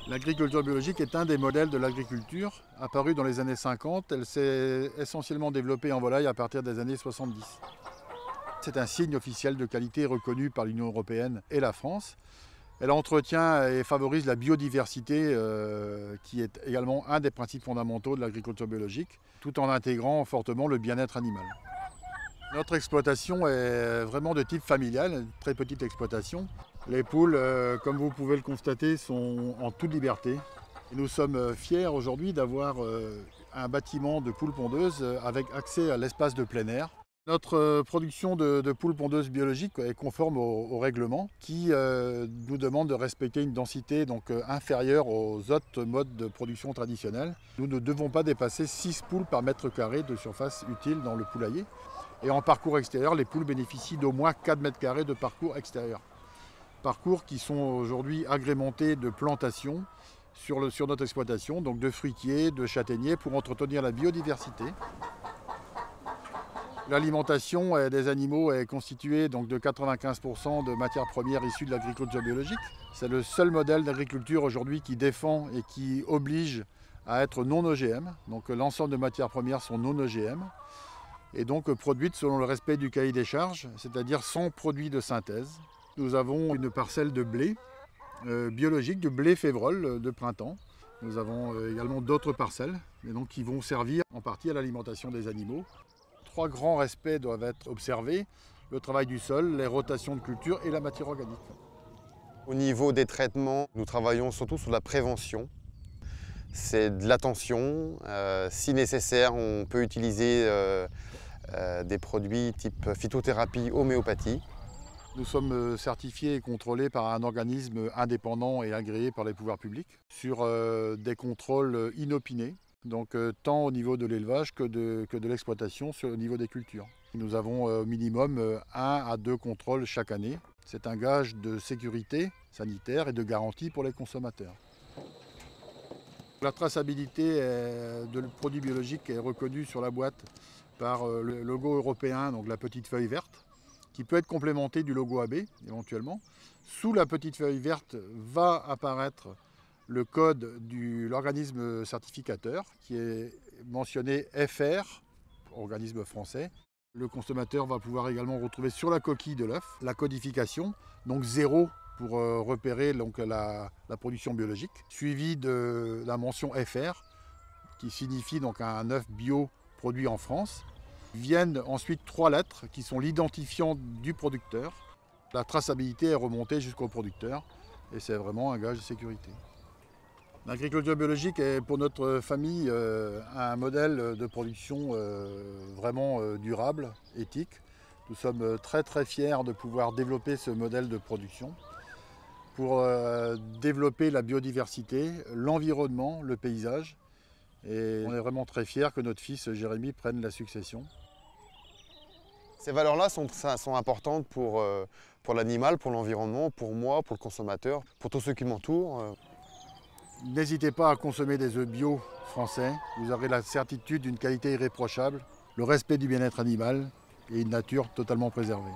L'agriculture biologique est un des modèles de l'agriculture apparu dans les années 50. Elle s'est essentiellement développée en volaille à partir des années 70. C'est un signe officiel de qualité reconnu par l'Union européenne et la France. Elle entretient et favorise la biodiversité qui est également un des principes fondamentaux de l'agriculture biologique, tout en intégrant fortement le bien-être animal. Notre exploitation est vraiment de type familial, une très petite exploitation. Les poules, comme vous pouvez le constater, sont en toute liberté. Et nous sommes fiers aujourd'hui d'avoir un bâtiment de poules pondeuses avec accès à l'espace de plein air. Notre production de poules pondeuses biologiques est conforme au règlement qui nous demande de respecter une densité inférieure aux autres modes de production traditionnels. Nous ne devons pas dépasser 6 poules par mètre carré de surface utile dans le poulailler. Et en parcours extérieur, les poules bénéficient d'au moins 4 mètres carrés de parcours extérieur. Parcours qui sont aujourd'hui agrémentés de plantations sur notre exploitation, donc de fruitiers, de châtaigniers pour entretenir la biodiversité. L'alimentation des animaux est constituée donc de 95% de matières premières issues de l'agriculture biologique. C'est le seul modèle d'agriculture aujourd'hui qui défend et qui oblige à être non OGM. Donc l'ensemble de matières premières sont non OGM et donc produites selon le respect du cahier des charges, c'est-à-dire sans produits de synthèse. Nous avons une parcelle de blé biologique, de blé févrole de printemps. Nous avons également d'autres parcelles qui vont servir en partie à l'alimentation des animaux. 3 grands respects doivent être observés, le travail du sol, les rotations de culture et la matière organique. Au niveau des traitements, nous travaillons surtout sur la prévention. C'est de l'attention. Si nécessaire, on peut utiliser des produits type phytothérapie, homéopathie. Nous sommes certifiés et contrôlés par un organisme indépendant et agréé par les pouvoirs publics sur des contrôles inopinés, donc tant au niveau de l'élevage que de l'exploitation au niveau des cultures. Nous avons au minimum 1 à 2 contrôles chaque année. C'est un gage de sécurité sanitaire et de garantie pour les consommateurs. La traçabilité de produits biologiques est reconnue sur la boîte par le logo européen, donc la petite feuille verte, qui peut être complémenté du logo AB éventuellement. Sous la petite feuille verte va apparaître le code de l'organisme certificateur qui est mentionné FR, organisme français. Le consommateur va pouvoir également retrouver sur la coquille de l'œuf la codification, donc 0 pour repérer la production biologique, suivi de la mention FR qui signifie donc un œuf bio produit en France. Viennent ensuite 3 lettres qui sont l'identifiant du producteur. La traçabilité est remontée jusqu'au producteur et c'est vraiment un gage de sécurité. L'agriculture biologique est pour notre famille un modèle de production vraiment durable, éthique. Nous sommes très fiers de pouvoir développer ce modèle de production pour développer la biodiversité, l'environnement, le paysage. Et on est vraiment très fiers que notre fils Jérémy prenne la succession. Ces valeurs-là sont importantes pour l'animal, pour l'environnement, pour moi, pour le consommateur, pour tous ceux qui m'entourent. N'hésitez pas à consommer des œufs bio français. Vous aurez la certitude d'une qualité irréprochable, le respect du bien-être animal et une nature totalement préservée.